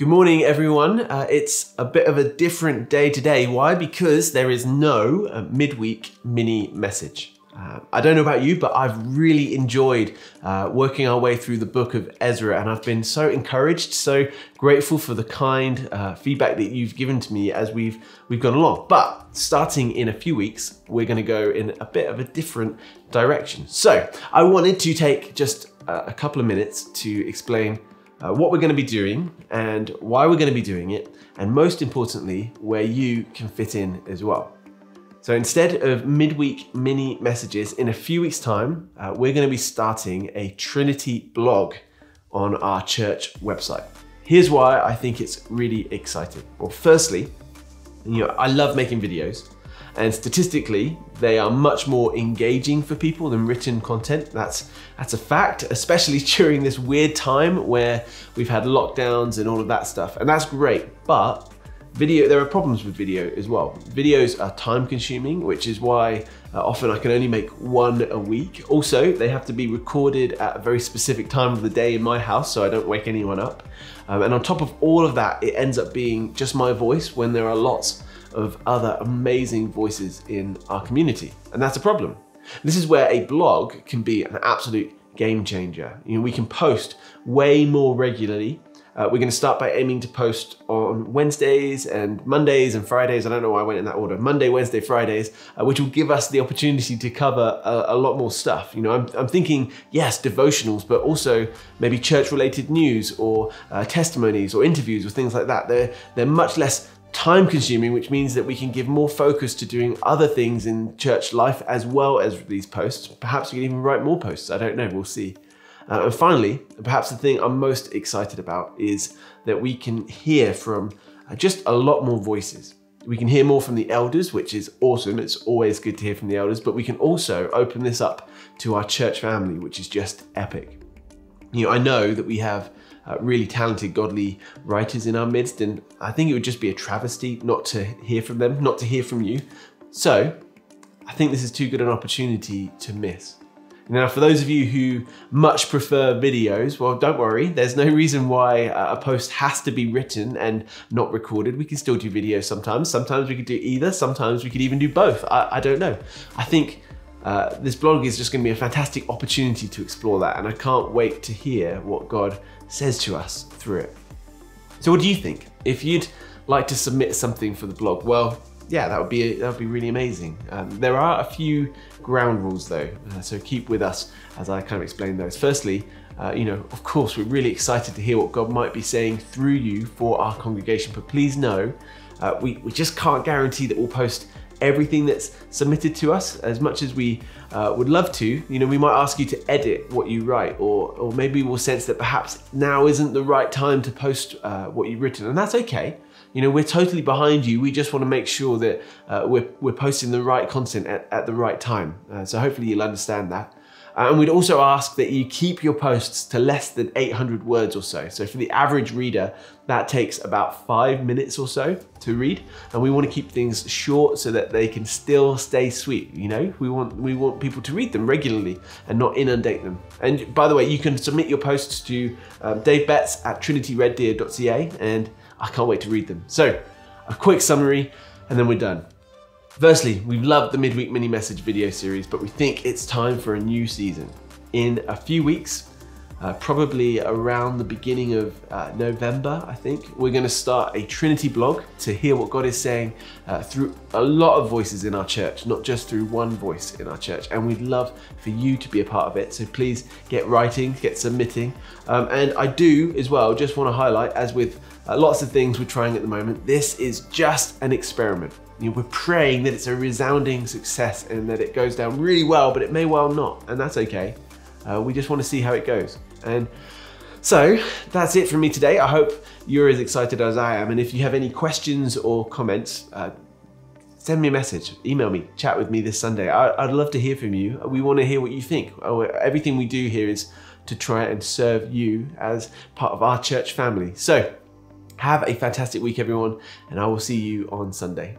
Good morning, everyone. It's a bit of a different day today. Why? Because there is no midweek mini message. I don't know about you, but I've really enjoyed working our way through the book of Ezra, and I've been so encouraged, so grateful for the kind feedback that you've given to me as we've gone along. But starting in a few weeks, we're going to go in a bit of a different direction. So I wanted to take just a couple of minutes to explain what we're going to be doing and why we're going to be doing it, and most importantly, where you can fit in as well. So instead of midweek mini messages, in a few weeks' time, we're going to be starting a Trinity blog on our church website. Here's why I think it's really exciting. Well, firstly, I love making videos, and statistically, they are much more engaging for people than written content. That's a fact, especially during this weird time where we've had lockdowns and all of that stuff. And that's great, but there are problems with video as well. Videos are time consuming, which is why often I can only make one a week. Also, they have to be recorded at a very specific time of the day in my house so I don't wake anyone up. And on top of all of that, it ends up being just my voice when there are lots of other amazing voices in our community. And that's a problem. This is where a blog can be an absolute game changer. We can post way more regularly. We're going to start by aiming to post on Wednesdays and Mondays and Fridays. I don't know why I went in that order. Monday, Wednesday, Fridays, which will give us the opportunity to cover a lot more stuff. I'm thinking, yes, devotionals, but also maybe church-related news or testimonies or interviews or things like that. They're much less time consuming, which means that we can give more focus to doing other things in church life as well as these posts. Perhaps we can even write more posts. I don't know, we'll see. And finally, perhaps the thing I'm most excited about is that we can hear from just a lot more voices. We can hear more from the elders, which is awesome. It's always good to hear from the elders, but we can also open this up to our church family, which is just epic. I know that we have really talented, godly writers in our midst, and I think it would just be a travesty not to hear from them, not to hear from you. So I think this is too good an opportunity to miss. Now, for those of you who much prefer videos, well, don't worry. There's no reason why a post has to be written and not recorded. We can still do videos sometimes. Sometimes we could do either. Sometimes we could even do both. I don't know. I think this blog is just going to be a fantastic opportunity to explore that, and I can't wait to hear what God says to us through it. So what do you think? If you'd like to submit something for the blog, well, yeah, that would be really amazing. There are a few ground rules though, so keep with us as I kind of explain those. Firstly, of course, we're really excited to hear what God might be saying through you for our congregation, but please know, we just can't guarantee that we'll post everything that's submitted to us. As much as we would love to, we might ask you to edit what you write, or maybe we'll sense that perhaps now isn't the right time to post what you've written, and that's okay. We're totally behind you. We just want to make sure that we're posting the right content at the right time. So hopefully you'll understand that. And we'd also ask that you keep your posts to less than 800 words or so. So for the average reader, that takes about 5 minutes or so to read. And we want to keep things short so that they can still stay sweet. We want people to read them regularly and not inundate them. And by the way, you can submit your posts to davebetts@trinityreddeer.ca, and I can't wait to read them. So a quick summary and then we're done. Firstly, we've loved the Midweek Mini-Message video series, but we think it's time for a new season. In a few weeks, probably around the beginning of November, I think, we're going to start a Trinity blog to hear what God is saying through a lot of voices in our church, not just through one voice in our church. And we'd love for you to be a part of it. So please get writing, get submitting. And I do as well just want to highlight, as with lots of things we're trying at the moment, this is just an experiment. We're praying that it's a resounding success and that it goes down really well, but it may well not, and that's okay. We just want to see how it goes. And so that's it from me today. I hope you're as excited as I am. And if you have any questions or comments, send me a message, email me, chat with me this Sunday. I'd love to hear from you. We want to hear what you think. Everything we do here is to try and serve you as part of our church family. So have a fantastic week, everyone, and I will see you on Sunday.